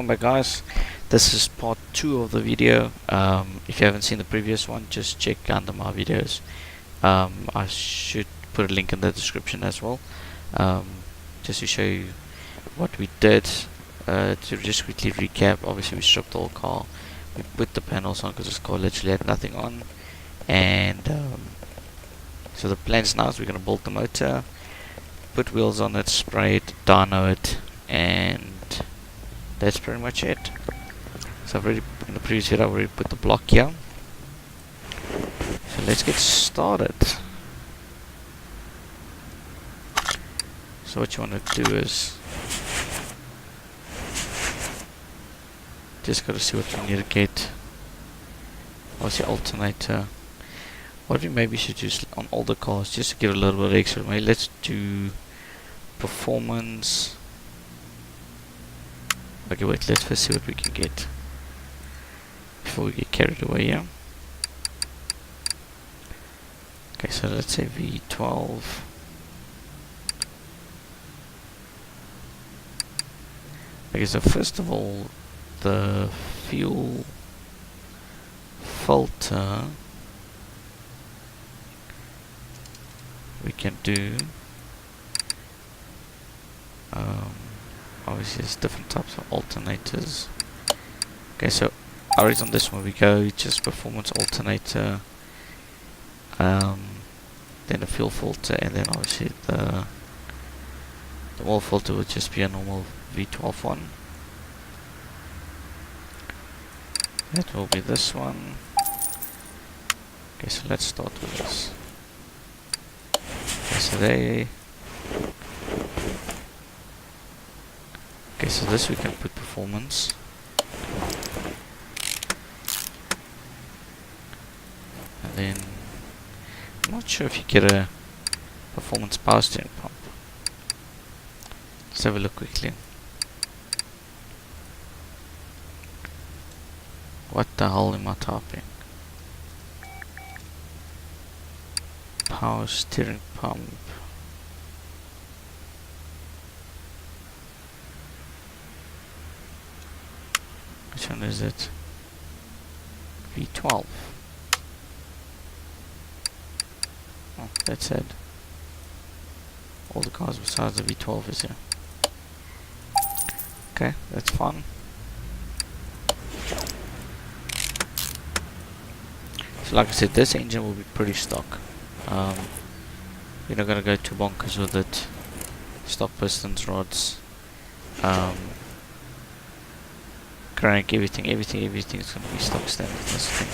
welcome back, guys. This is part 2 of the video. If you haven't seen the previous one, just check under my videos. I should put a link in the description as well, just to show you what we did. To just quickly recap, obviously we stripped the whole car, we put the panels on because this car literally had nothing on, and so the plans now is we're going to bolt the motor, put wheels on it, spray it, dyno it, and that's pretty much it. So I've already, in the previous video, I've already put the block here. So let's get started. So what you want to do is just got to see what you need to get. What's your alternator? What we maybe should use on older cars, just to give it a little bit extra. Maybe let's do performance. Okay, wait, let's first see what we can get before we get carried away here. Okay, so let's say V12. Okay, so first of all, the fuel filter we can do. Obviously there's different types of alternators. Okay, so alright, on this one we go just performance alternator, then the fuel filter, and then obviously the oil filter would just be a normal V12 one. That will be this one. Okay, so let's start with this. Okay, so they so this we can put performance. And then I'm not sure if you get a performance power steering pump. Let's have a look quickly. What the hell am I typing? Power steering pump. Which one is it? V12. Oh, that's it. All the cars besides the V12 is here. Okay, that's fun. So like I said, this engine will be pretty stock. You're not gonna go too bonkers with it. Stock pistons, rods, crank, everything's gonna be stock standard. This thing,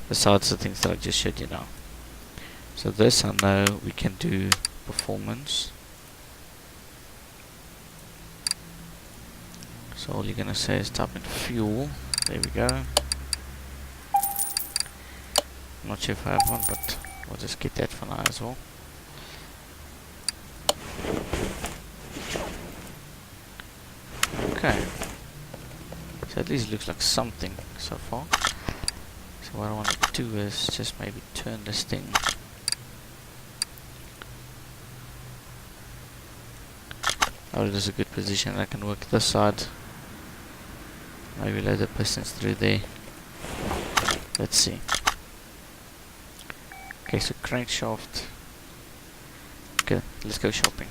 besides the things that I just showed you now. So this I know we can do performance. So all you're gonna say is type in fuel. There we go. I'm not sure if I have one, but we'll just get that for now as well. Okay. So at least it looks like something so far. So what I want to do is just maybe turn this thing. Oh, it is a good position. I can work this side. Maybe let the pistons through there. Let's see. Okay, so crankshaft. Okay, let's go shopping.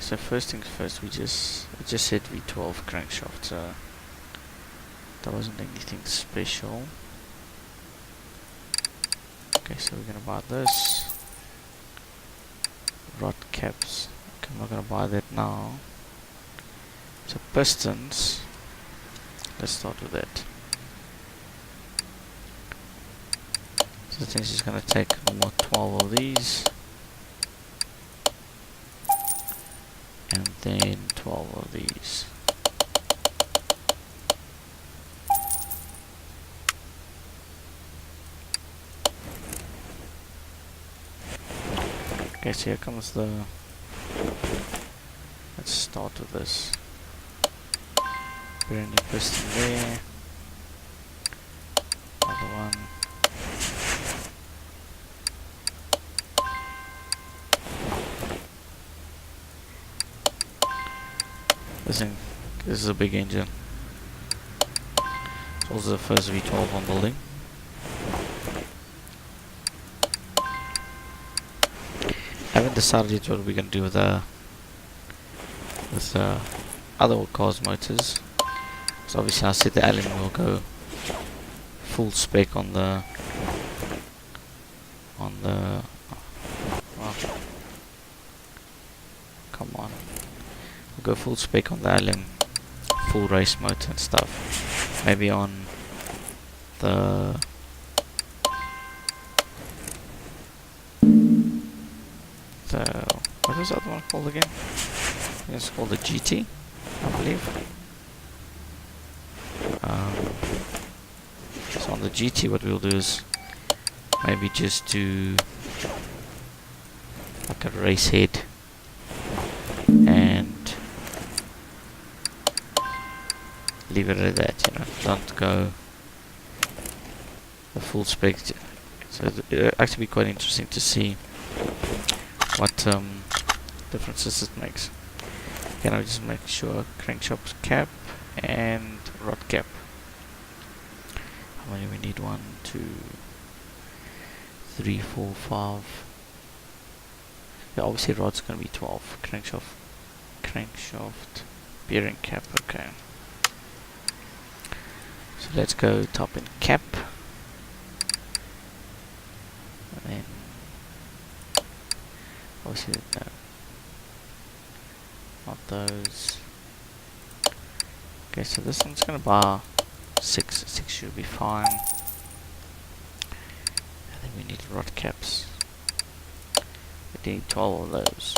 So first things first, it just said V12 crankshaft, so that wasn't anything special. Okay, so we're gonna buy this. Rod caps. Okay, I'm not gonna buy that now. So pistons, let's start with that. So I think it's gonna take more 12 of these, and then 12 of these. Okay, so here comes the, let's start with this. Put a new piston there. Another one. This is a big engine. It's also the first V12 I'm building. I haven't decided yet what we're gonna do with other cars motors. So obviously I said the LM will go full spec on the well, come on, we'll go full spec on the LM, full race motor and stuff. Maybe on the what was the other one called again? It's called the GT, I believe. So on the GT, what we'll do is maybe just do like a race head and leave it at that, you know. Don't go the full spec. So it'll actually be quite interesting to see what differences it makes. Can I just make sure crankshaft cap and rod cap? How many we need? 1, 2, 3, 4, 5. Yeah, obviously rod's gonna be 12. Crankshaft, bearing cap. Okay. So let's go top and cap, and then obviously no, not those. Okay, so this one's gonna bar 6. 6 should be fine. And then we need rod caps. We need 12 of those.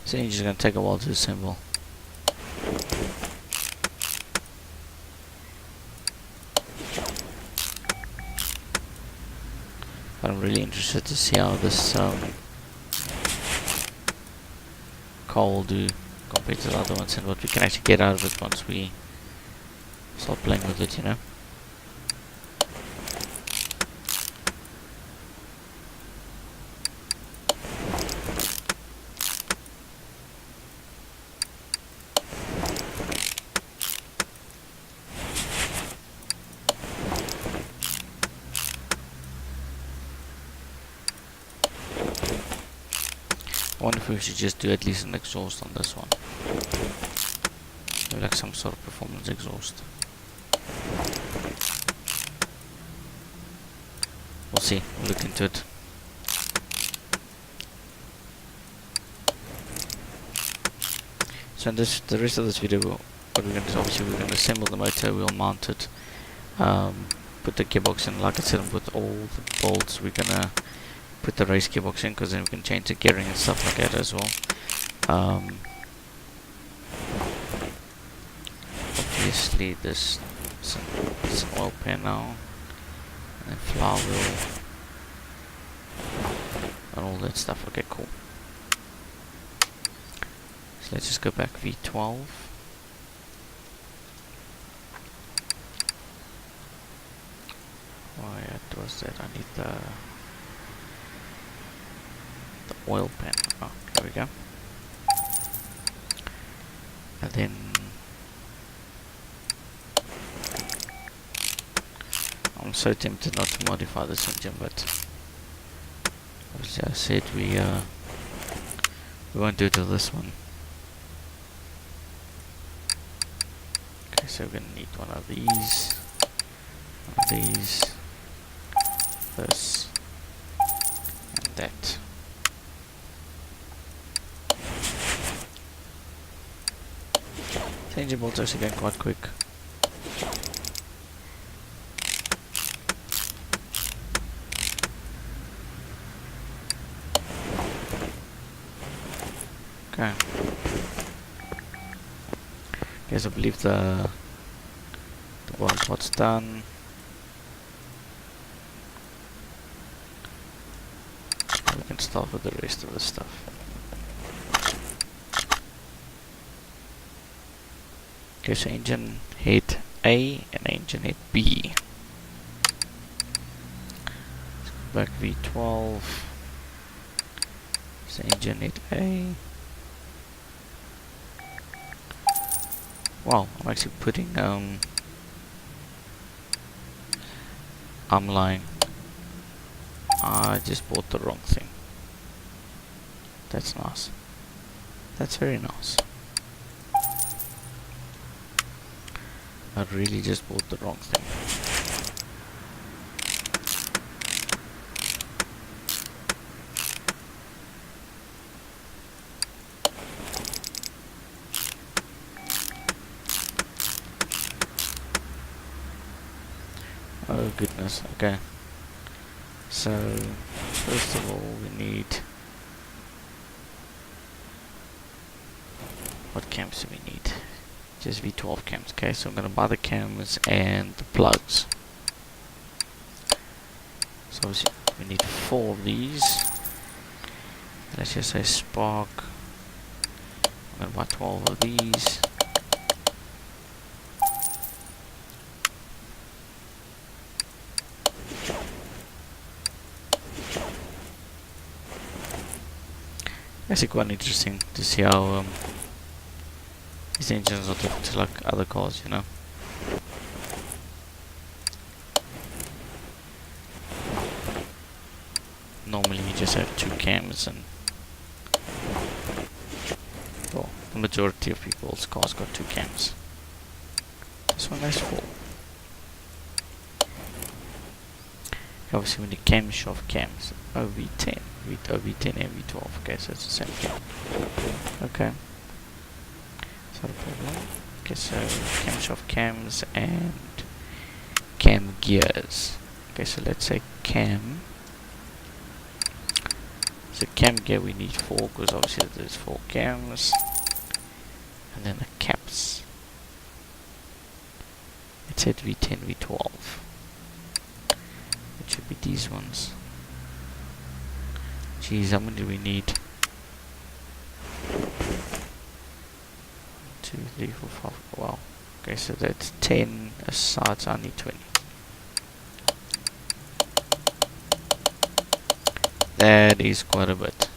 So you're just gonna take a while to assemble. But I'm really interested to see how this car will do compared to the other ones, and what we can actually get out of it once we start playing with it, you know. I wonder if we should just do at least an exhaust on this one. Maybe like some sort of performance exhaust. We'll see. We'll look into it. So in the rest of this video, what we're going to do, obviously we're going to assemble the motor, we'll mount it, put the gearbox in, like I said, with all the bolts. We're going to put the race gearbox in, because then we can change the gearing and stuff like that as well. Obviously this is an oil pan now, and then flower wheel and all that stuff. Okay, cool. So let's just go back V12. Why was that? I need the oil pan. Oh, there we go. And then I'm so tempted not to modify this engine, but obviously I said we won't do it to this one. Okay, so we're gonna need one of these, this, and that. The engine bolts are actually going quite quick. Okay. Guess I believe the bottom part's done. We can start with the rest of the stuff. Okay, so engine, head, A and engine head B. Back V12. So engine head A. Wow, I'm actually putting I'm lying. I just bought the wrong thing. That's nice. That's very nice. I really just bought the wrong thing. Oh goodness, okay. So, first of all we need... What cams do we need? Just V12 cams, okay, so I'm gonna buy the cams and the plugs. So obviously we need 4 of these. Let's just say spark. I'm gonna buy 12 of these. Actually quite interesting to see how these engines are different to like other cars, you know. Normally you just have 2 cams and well, the majority of people's cars got 2 cams. This one has 4. Obviously we need camshaft cams. V10, V10 and V12. Okay, so it's the same thing. Okay. It's not a problem. Okay, so camshaft cams and cam gears. Okay, so let's say cam. So cam gear we need 4 because obviously there's 4 cams. And then the caps. It said V10, V12. It should be these ones. Geez, how many do we need? 2, 3, 4, 5. Wow. Okay, so that's 10 sides. I need 20. That is quite a bit.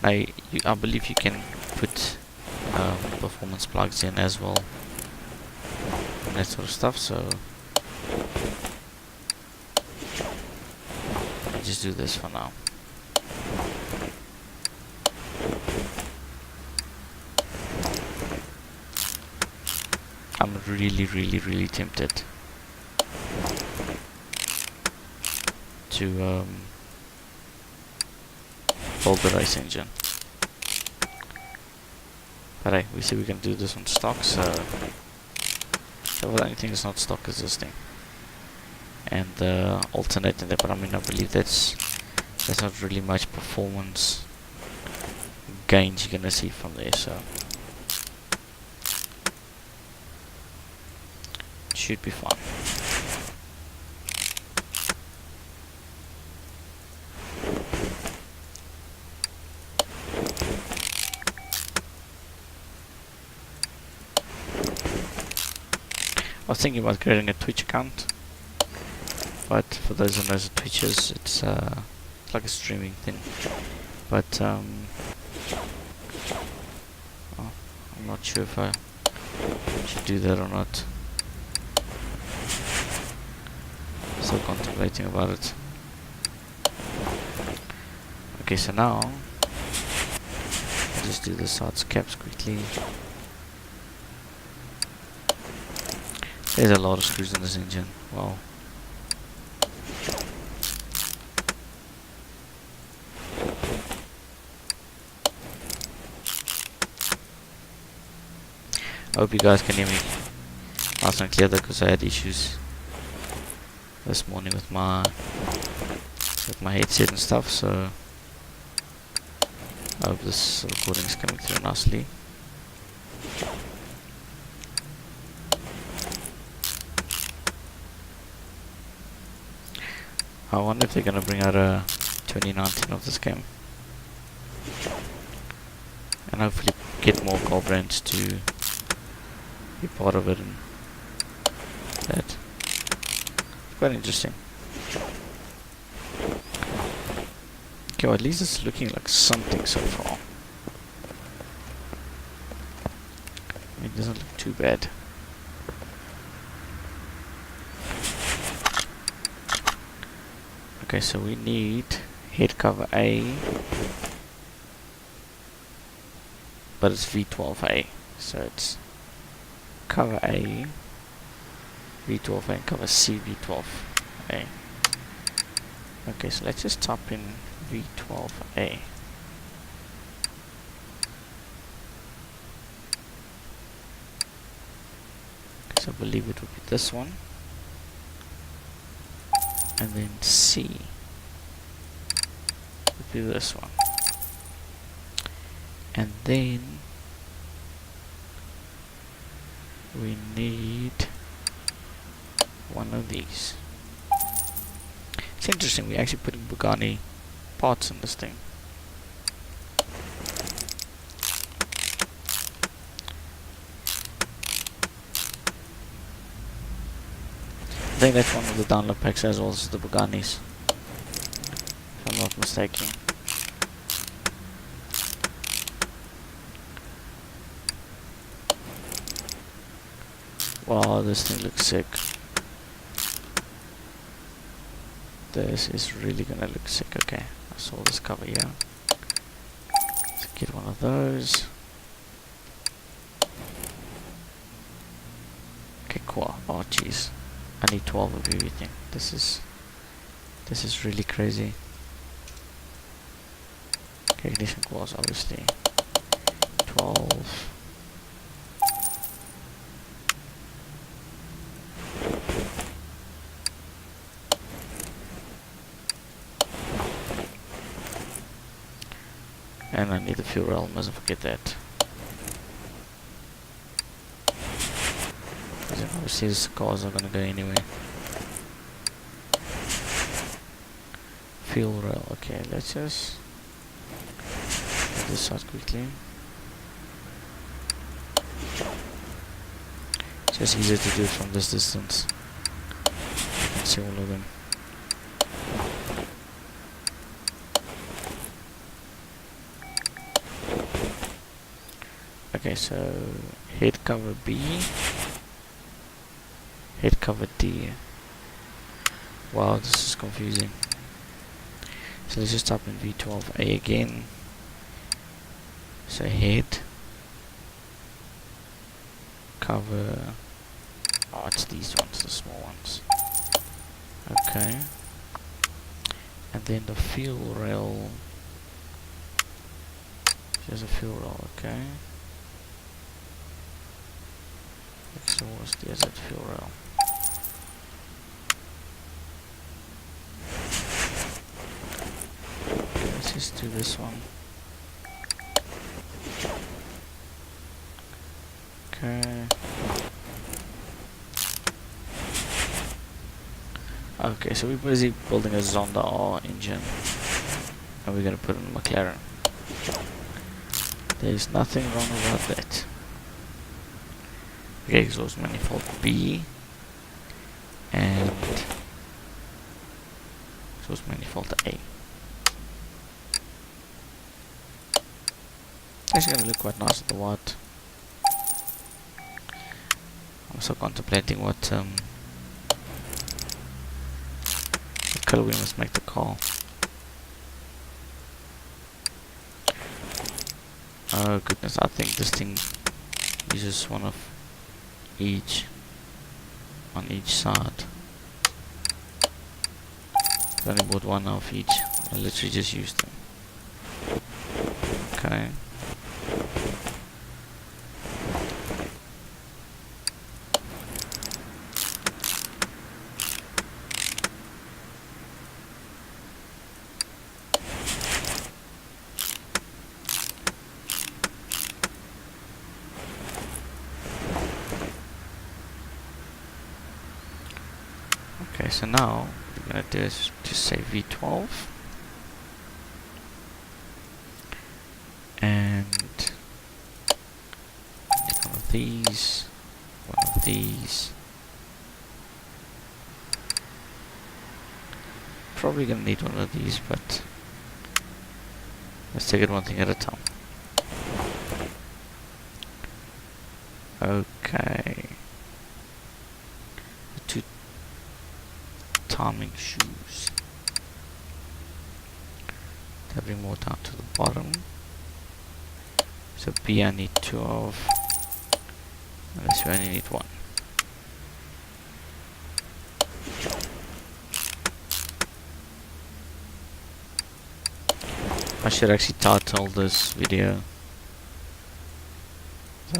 Now, I believe you can put performance plugs in as well and that sort of stuff, so I'll just do this for now. I'm really tempted to build the race engine. But hey, we see we can do this on stock, so the only thing that's not stock is this thing. And alternating that, but I mean I believe that's not really much performance gains you're gonna see from there, so should be fun. I was thinking about creating a Twitch account, but for those who know what Twitch is, it's like a streaming thing. But oh, I'm not sure if I should do that or not. Still contemplating about it. Okay, so now I'll just do the sides caps quickly. There's a lot of screws in this engine. Wow. I hope you guys can hear me nice and clear though, because I had issues this morning with my headset and stuff, so I hope this recording is coming through nicely. I wonder if they're gonna bring out a 2019 of this game. and hopefully get more car brands to be part of it, and that. Quite interesting. Okay, well, at least it's looking like something so far. It doesn't look too bad. Okay, so we need head cover A, but it's V12A, so it's cover A, V12A, and cover C, V12A. Okay, so let's just type in V12A. So I believe it would be this one, and then C would be this one, and then we need one of these. It's interesting, we're actually putting Bugatti parts in this thing. I think that's one of the download packs as well as the Bugattis, if I'm not mistaken. Wow, this thing looks sick. This is really gonna look sick. Okay, I saw this cover here. Let's get one of those. Okay, cool. Oh jeez, I need 12 of everything. This is really crazy. Okay, ignition coils obviously 12. And I need the fuel rail, mustn't forget that. Because obviously these cars are gonna go anyway. Fuel rail, okay, let's just get this out quickly. It's just easier to do it from this distance. You can see all of them. Okay, so head cover B, head cover D. Wow, this is confusing. So let's just type in V12A again. So head cover, oh it's these ones, the small ones. Okay. And then the fuel rail, there's a fuel rail, okay. Exhaust, there's that fuel rail. Okay, let's just do this one. Okay. Okay, so we're busy building a Zonda R engine, and we're gonna put it in a McLaren. There's nothing wrong about that. Okay, exhaust manifold B and exhaust manifold A. Actually gonna look quite nice at the white. I'm also contemplating what color we must make the car. Oh goodness, I think this thing uses one of each on each side. I only bought one of each. I literally just used them. Okay. Okay, so now what we're gonna do is just say V12 and these, one of these. Probably gonna need one of these, but let's take it one thing at a time. Okay. The two timing shoes. That bring more down to the bottom. So B I need 2 of, and this we only need 1. I should actually title this video the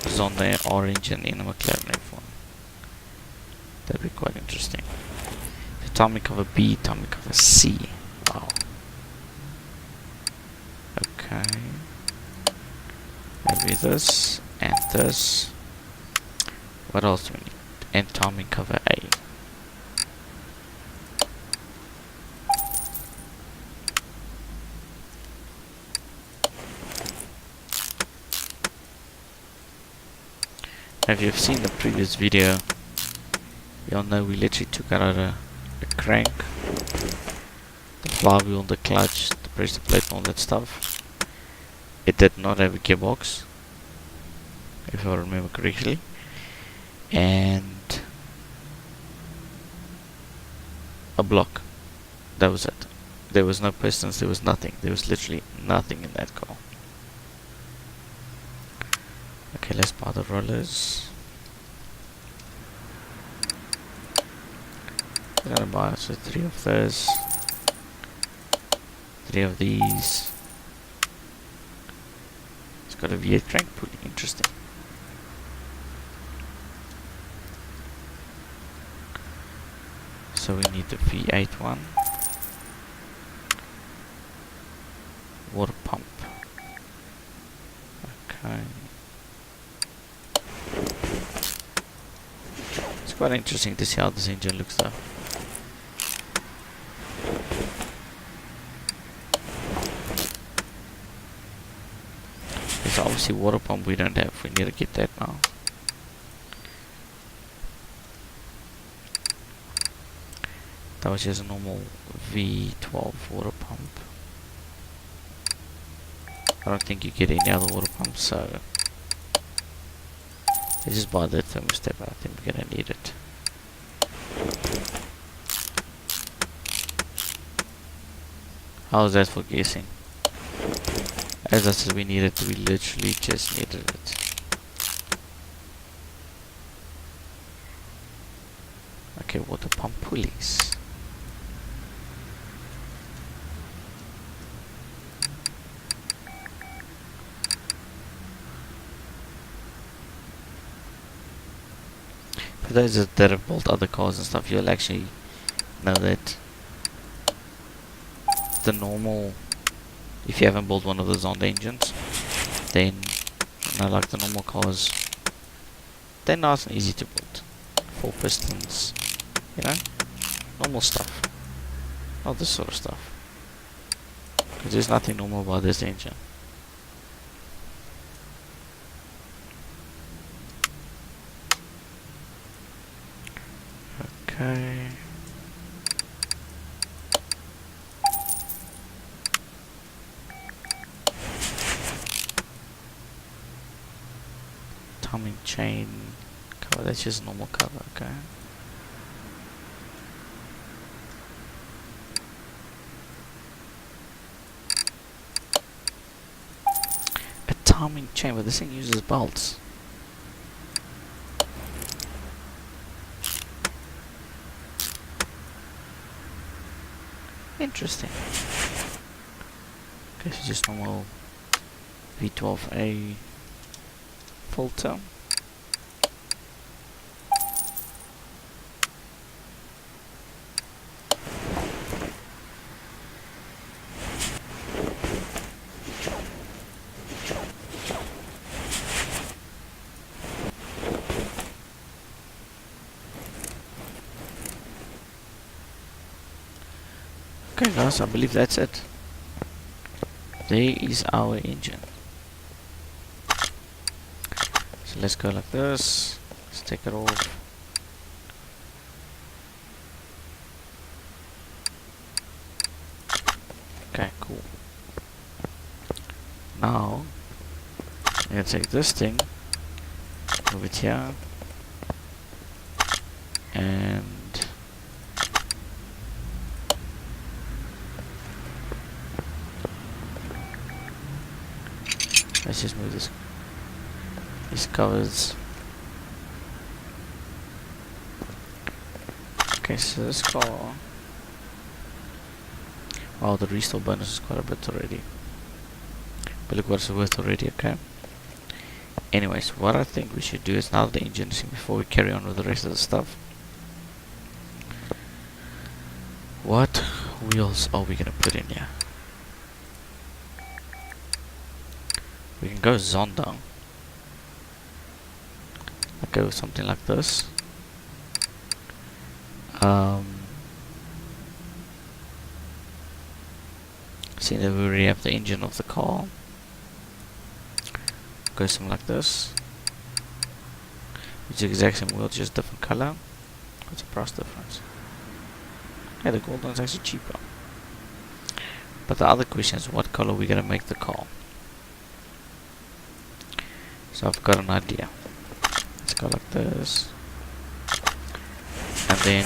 Zonda R Engine in a McLaren F1. That'd be quite interesting. So timing cover B, timing cover C. Wow. Okay. Maybe this and this. What else do we need? And timing cover A. If you've seen the previous video, you'll know we literally took out a crank, the flywheel, the clutch, the pressure plate and all that stuff. It did not have a gearbox, if I remember correctly, and a block. That was it. There was no pistons, there was nothing. There was literally nothing in that car. Okay, let's buy the rollers. We're gonna buy also 3 of those, 3 of these. It's got a V8 crank pulley, interesting. So we need the V8 one. Water pump. Okay. It's quite interesting to see how this engine looks though. There's obviously water pump we don't have, we need to get that now. That was just a normal V12 water pump. I don't think you get any other water pumps, so let's just buy that thermostat. I think we're gonna need it. How's that for guessing? As I said, we needed it. We literally just needed it. Okay, water pump pulleys. For those that have built other cars and stuff, you'll actually know that the normal, if you haven't built one of those Zonda engines, then you know, like the normal cars, they're nice and easy to build. 4 pistons, you know, normal stuff, not this sort of stuff, because there's nothing normal about this engine. Okay. Timing chain cover, that's just normal cover, okay. A timing chain, but this thing uses bolts. Interesting. Okay, so just normal V12A filter. Okay guys, I believe that's it. There is our engine. So let's go like this. Let's take it off. Okay, cool. Now I'm gonna take this thing, move it here, and let's just move these covers. Okay, so this car, wow, the restore bonus is quite a bit already, but look what it's worth already. Okay, anyways, what I think we should do is, now the engine is in, before we carry on with the rest of the stuff, what wheels are we gonna put in here? We can go Zonda. I'll go with something like this. See that we already have the engine of the car. Go something like this. It's the exact same wheel, just different color. What's the price difference? Yeah, the gold one's actually cheaper. But the other question is, what color are we gonna make the car? So I've got an idea. Let's go like this. And then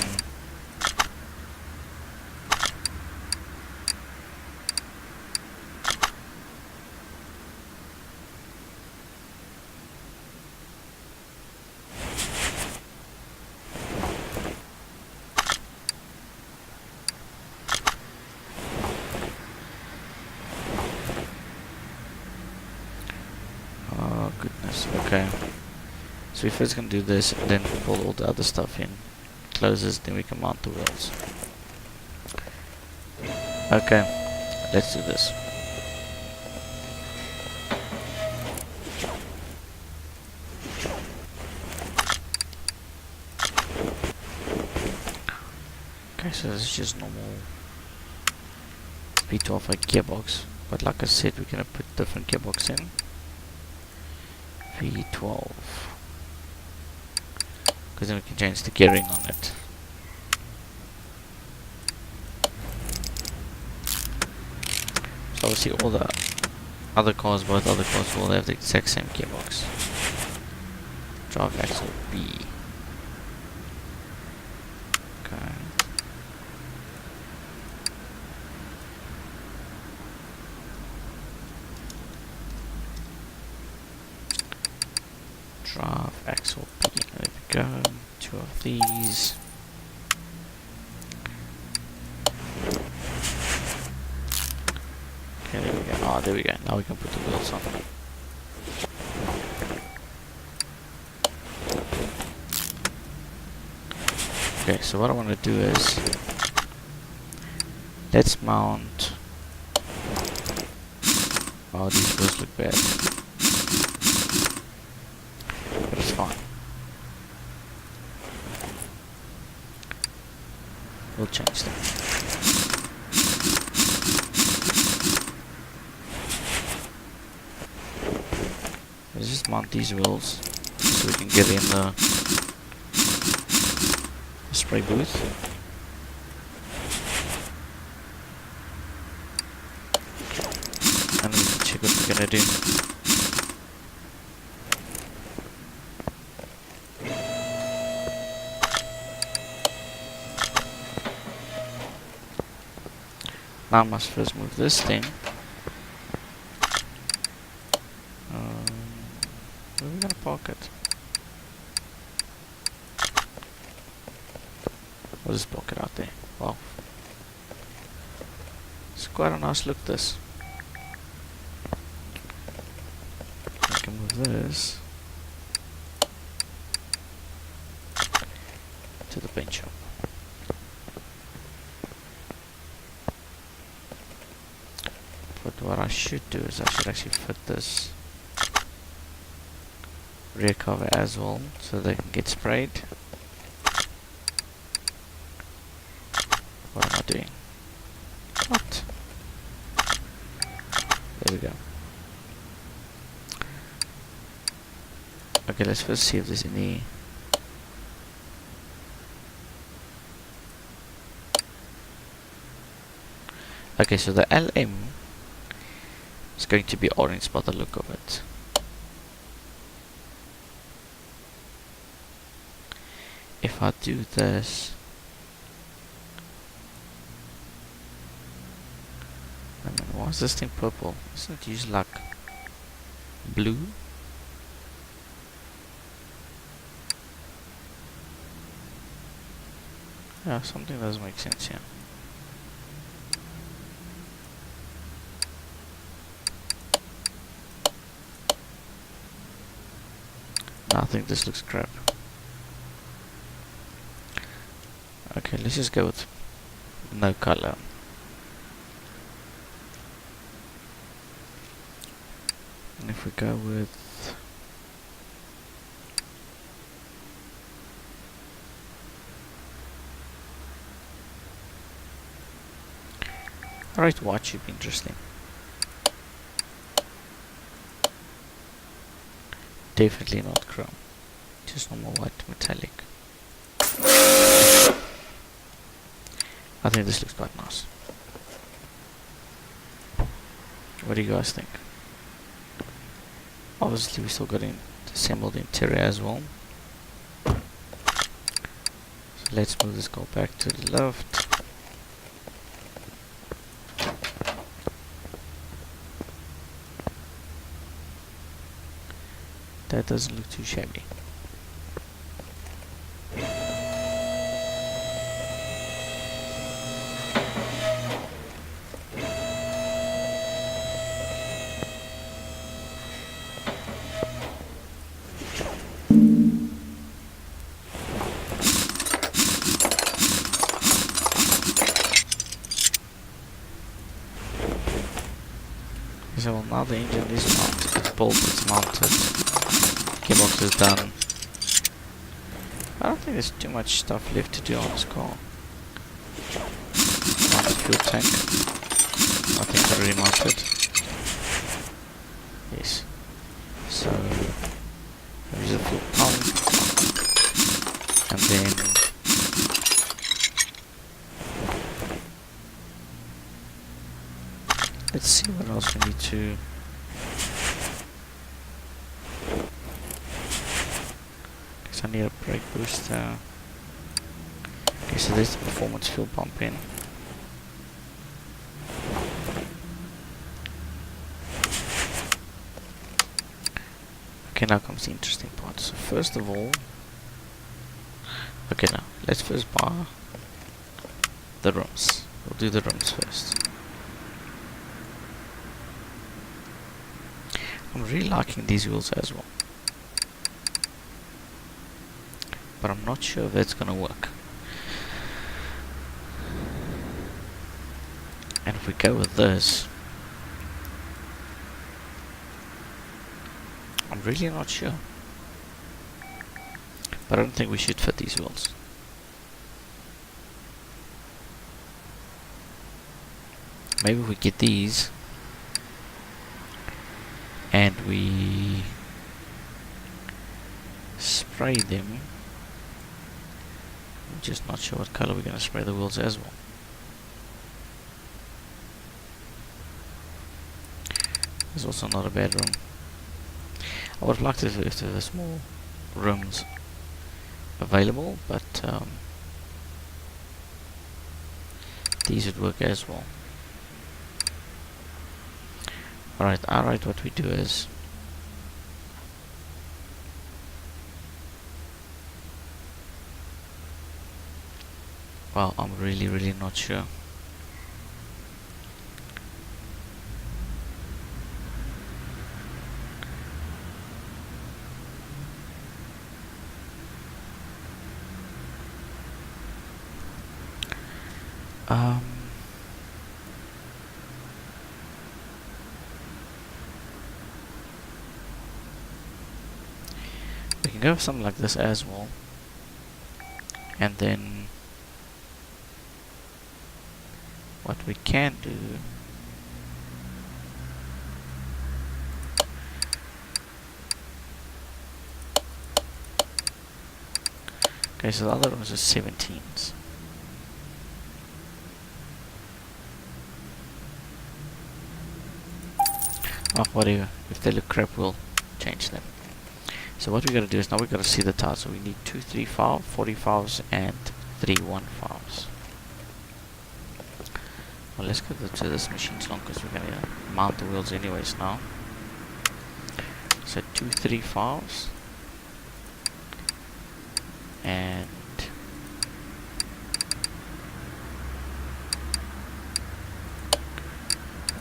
oh goodness, okay. So we're first gonna do this and then pull all the other stuff in. Closes, then we can mount the wheels. Okay, let's do this. Okay, so this is just normal V12 gearbox, but like I said, we're gonna put different gearbox in. V12, because then we can change the gearing on it. So obviously all the other cars, both other cars will have the exact same gearbox. Drive axle B. Okay. Drive axle B. There we go. Two of these. Okay, there we go. Oh, there we go. Now we can put the wheels on. Okay, so what I want to do is, let's mount. Oh, these wheels look bad, but it's fine. We'll change them. Let's just mount these wheels so we can get in the spray booth. And we can check what we're gonna do. Now I must first move this thing. Where are we gonna park it? I'll just park it out there. Wow. It's quite a nice look, this. I can move this to the paint shop. But what I should do is I should actually fit this rear cover as well, so they can get sprayed. What am I doing? What? There we go. Okay, let's first see if there's any. Okay, so the LM is going to be orange by the look of it. If I do this, I mean, why is this thing purple? Isn't it usually like blue? Yeah, something doesn't make sense here. No, I think this looks crap. Okay, let's just go with no color. And if we go with alright, white should be interesting. Definitely not chrome, just normal white metallic. I think this looks quite nice. What do you guys think? Obviously we still got to assemble the interior as well. So let's move this car back to the left. That doesn't look too shabby. So well, now the engine is mounted, the bolt is mounted, gearbox is done. I don't think there's too much stuff left to do on this car. Mount the fuel tank, I think I already mounted. Yes. So there's a fuel pump, and then let's see what else we need to. Guess I need a brake booster. Okay, so there's the performance fuel pump in. Okay, now comes the interesting part. So first of all, okay, now let's first bar the rims. We'll do the rims first. I'm really liking these wheels as well, but I'm not sure if that's gonna work. And if we go with this, I'm really not sure. But I don't think we should fit these wheels. Maybe we get these and we spray them. I'm just not sure what color we're going to spray the wheels as well. There's also not a bad room. I would have liked it if there were small rooms available, but these would work as well. Alright, what we do is well, I'm really not sure. We can go with something like this as well, and then what we can do Okay, so the other ones are 17s. Oh, whatever. If they look crap, we'll change them. So what we gotta do is now we gotta see the tires. So we need 235, 45s, and 315s. Well, let's go to this machine's long because we're gonna mount the wheels anyways now. So 235s and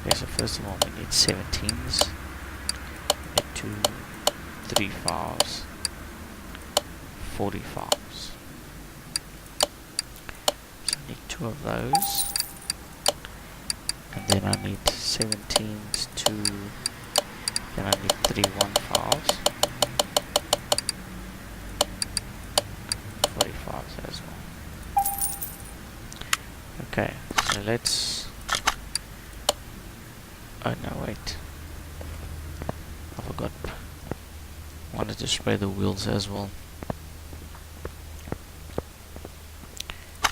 okay, so first of all we need 17s and 235s, 45s. So I need 2 of those, and then I need 17s to, then I need 315s, 45s as well. Okay, so let's, oh no wait, I forgot, I wanted to spray the wheels as well,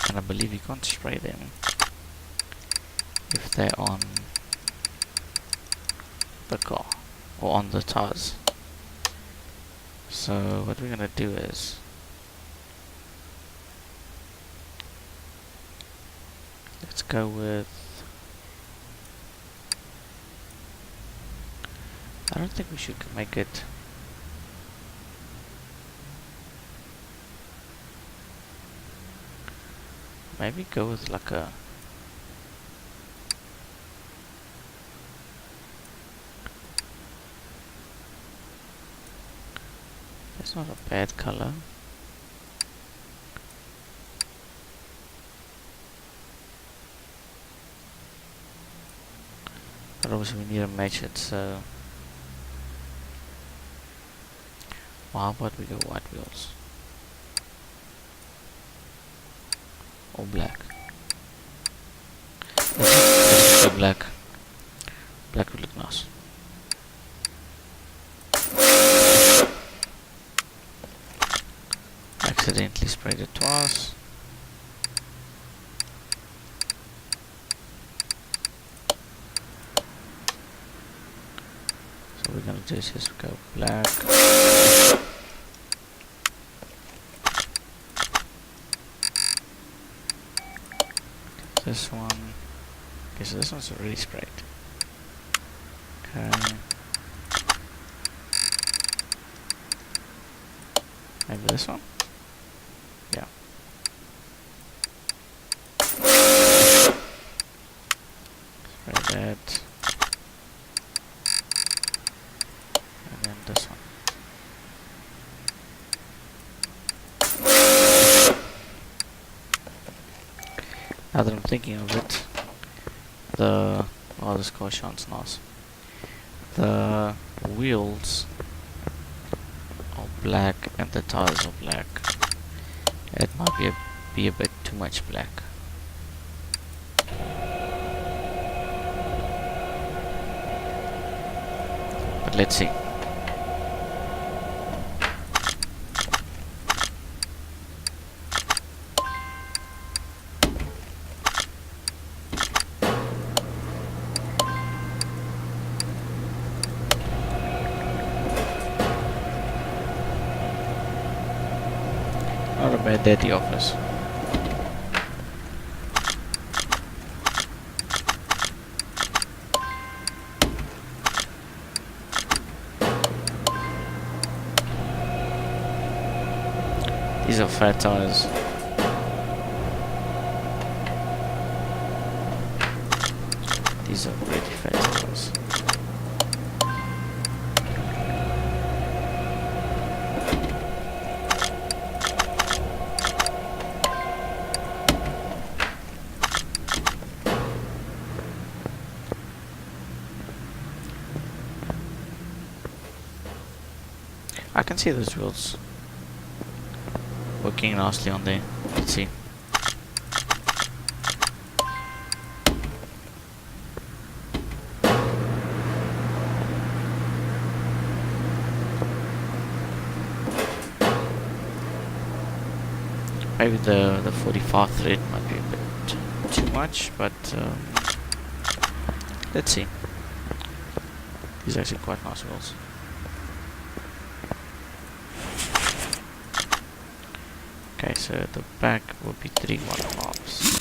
and I believe you can't spray them if they're on the car or on the tires. So what we're gonna do is let's go with, I don't think we should make it, maybe go with like a, it's not a bad color. But obviously we need to match it, so well, how about we go white wheels? Or black? Let's go black. Black would look nice. Accidentally sprayed it twice. So we're gonna do is just go black. This one. Okay, so this one's already sprayed. Okay. Maybe this one? Yeah. Spray that. And then this one. Now that I'm thinking of it, oh, this car shines nice. The wheels are black and the tires are black. It might be a bit too much black. But let's see. Not a bad day at the office. These are fat tires. These are pretty fat tires. I can see those wheels working nicely on there. Let's see. Maybe the 45 thread might be a bit too much, but let's see. These are actually quite nice wheels. Okay, so the back will be 3 1/2s.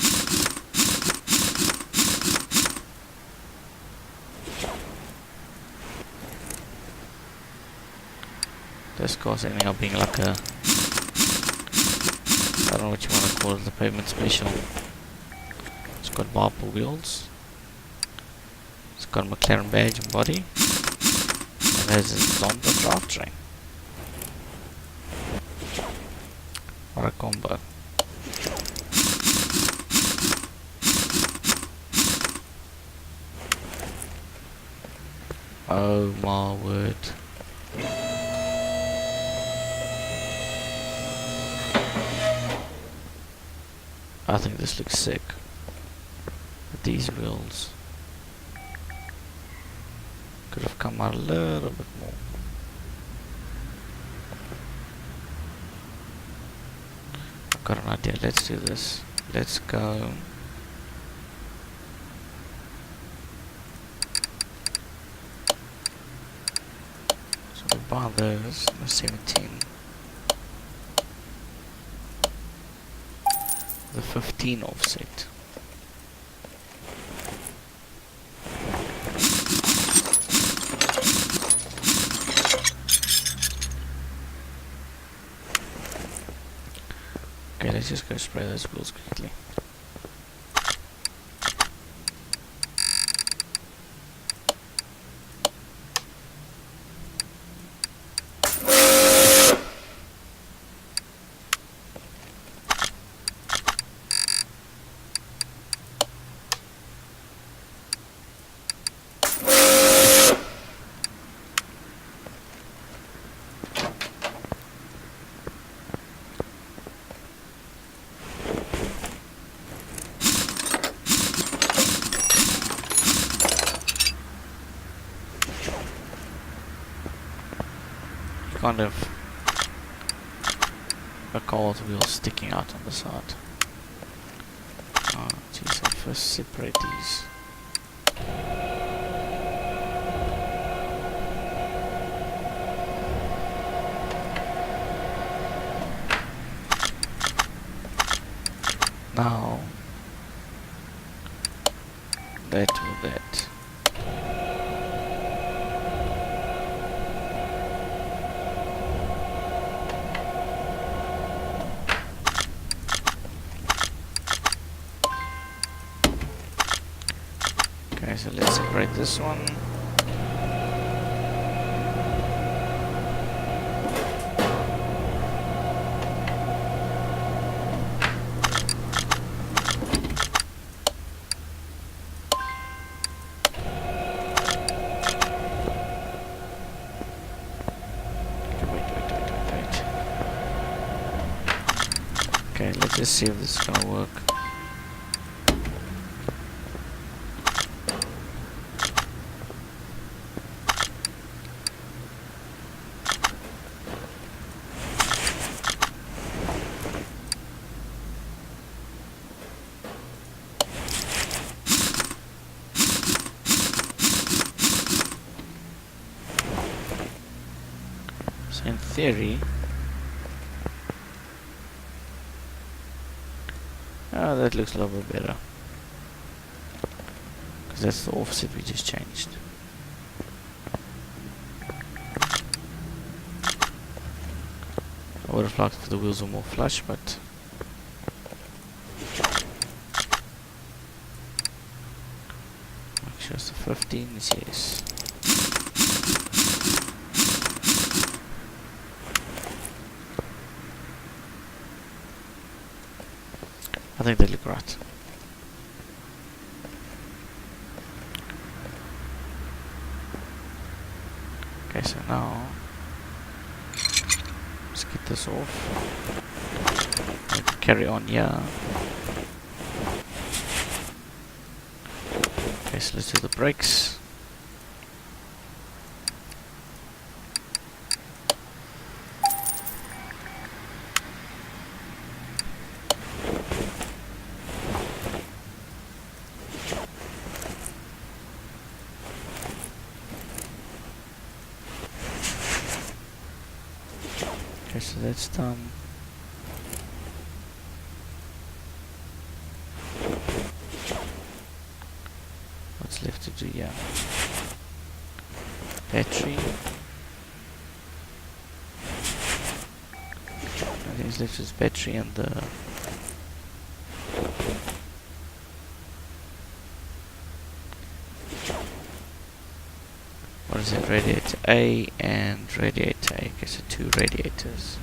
This car's ending up being like a, I don't know what you want to call it, the pavement special. It's got marble wheels. It's got a McLaren badge and body. And there's a Zonda drivetrain. What a combo. Oh my word. I think this looks sick. With these wheels. Could have come out a little bit more. I've got an idea. Let's do this. Let's go. So we buy those. The 17. The 15 offset. Okay, let's just go spray those wheels quickly. Kind of a car with wheels sticking out on the side. Oh jeez, I'll first separate these. Now that with that. Okay, so let's separate this one. Okay, let's just see if this is gonna work. So in theory, that looks a little bit better, because that's the offset we just changed. I would have liked if the wheels were more flush, but make sure it's the 15s, yes. I think they look right. Okay, so now let's get this off. Carry on, yeah. Okay, so let's do the brakes. Alright, so that's done. What's left to do here? Battery. I think it's left is battery and the what is it? Radiator A and radiator A. Okay, so 2 radiators.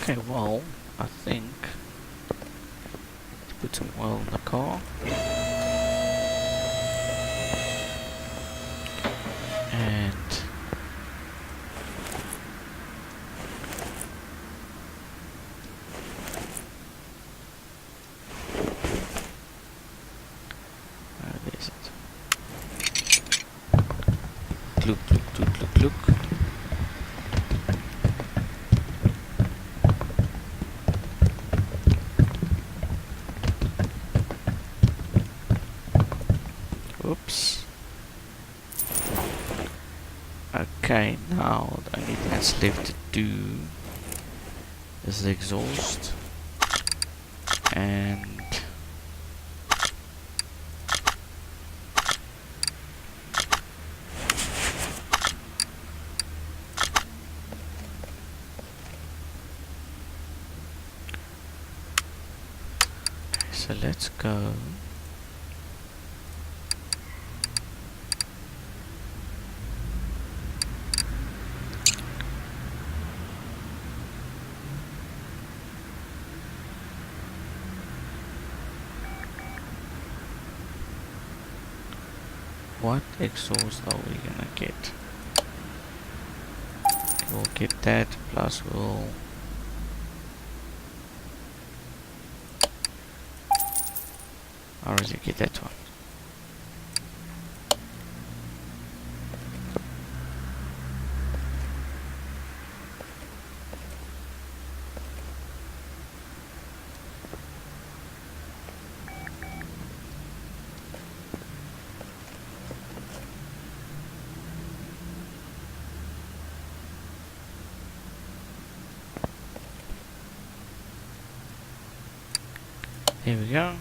Okay, well, I think let's put some oil in the car. And where is it? Look, look, look, look, look. Oops. Okay, now the only thing that's left to do is the exhaust and okay, so let's go. What exhaust are we gonna get? We'll get that, plus we'll already get that one. Here we go.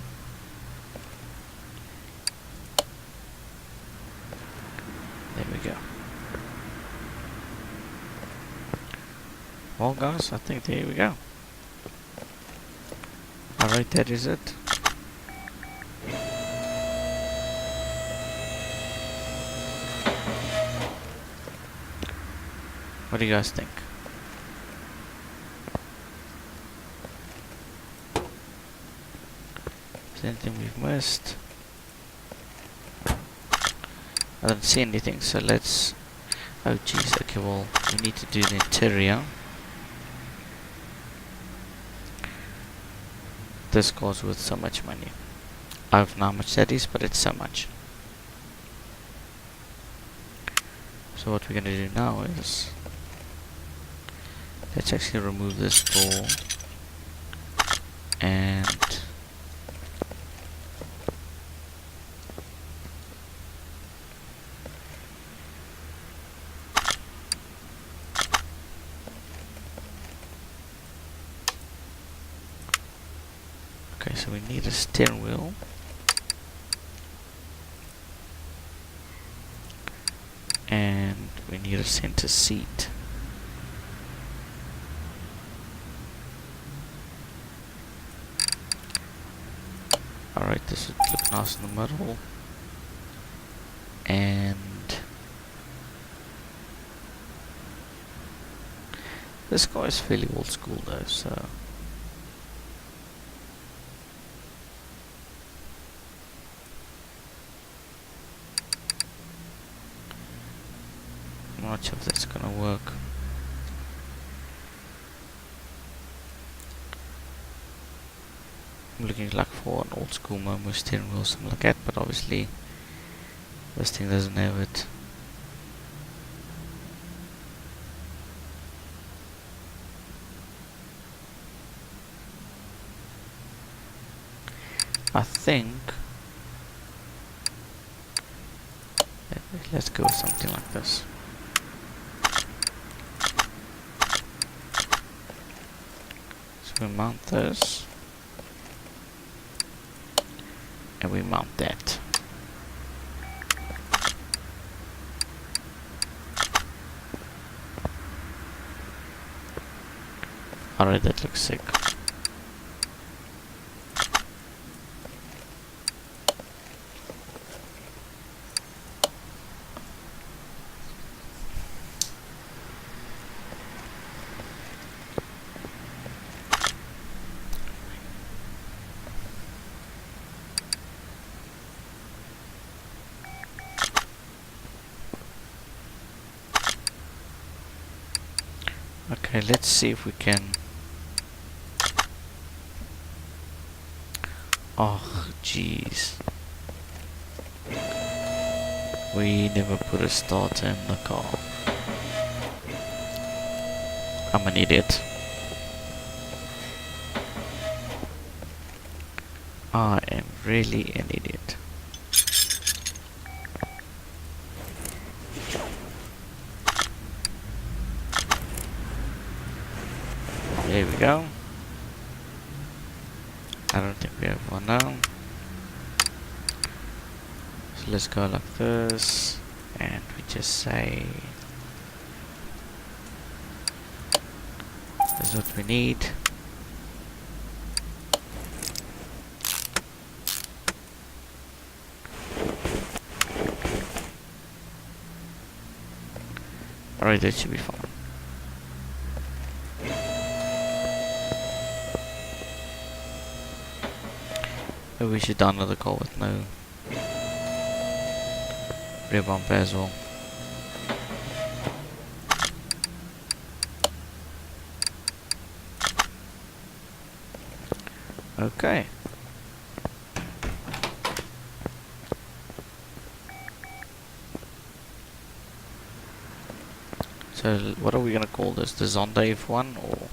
There we go. Well guys, I think there we go. Alright, that is it. What do you guys think? Is there anything we've missed? I don't see anything, so let's... Oh geez, okay, well, we need to do the interior. This goes with so much money. I don't know how much that is, but it's so much. So what we're going to do now is... let's actually remove this door. And... okay, so we need a steering wheel. And need a center seat. Alright, this would look nice in the middle. And this car is fairly old school though, so I'm not sure if that's gonna work. I'm looking like for an old school Momo steering wheel, something like that, but obviously this thing doesn't have it. I think let's go with something like this. So we mount this and we mount that. Alright, that looks sick. Okay, let's see if we can. Oh, jeez. We never put a starter in the car. I'm an idiot. I am really an idiot. There we go. I don't think we have one now. So let's go like this, and we just say this is what we need. Alright, that should be fine. Maybe we should download the car with no rear bumper as well. Okay. So what are we gonna call this? The Zonda F1, or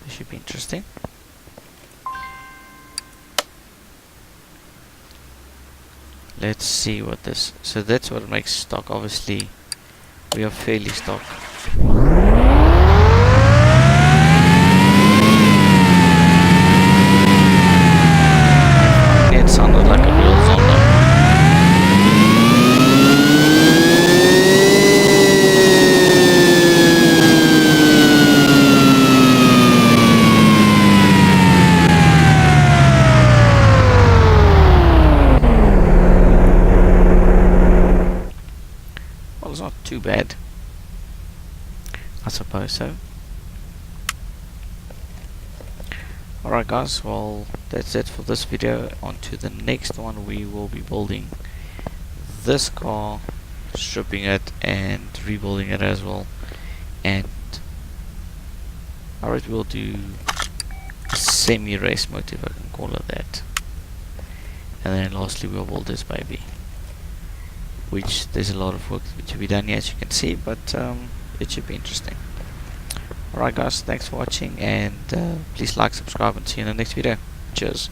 this should be interesting. Let's see what this. So that's what makes stock. Obviously, we are fairly stock. It sounded like a real Zonda. Well, it's not too bad, I suppose so. Alright guys, well that's it for this video. On to the next one. We will be building this car, stripping it and rebuilding it as well. And alright, we'll do a semi-race mode, if I can call it that. And then lastly we'll build this baby, which there's a lot of work to be done here, as you can see, but it should be interesting. Alright guys, thanks for watching, and please like, subscribe, and see you in the next video. Cheers.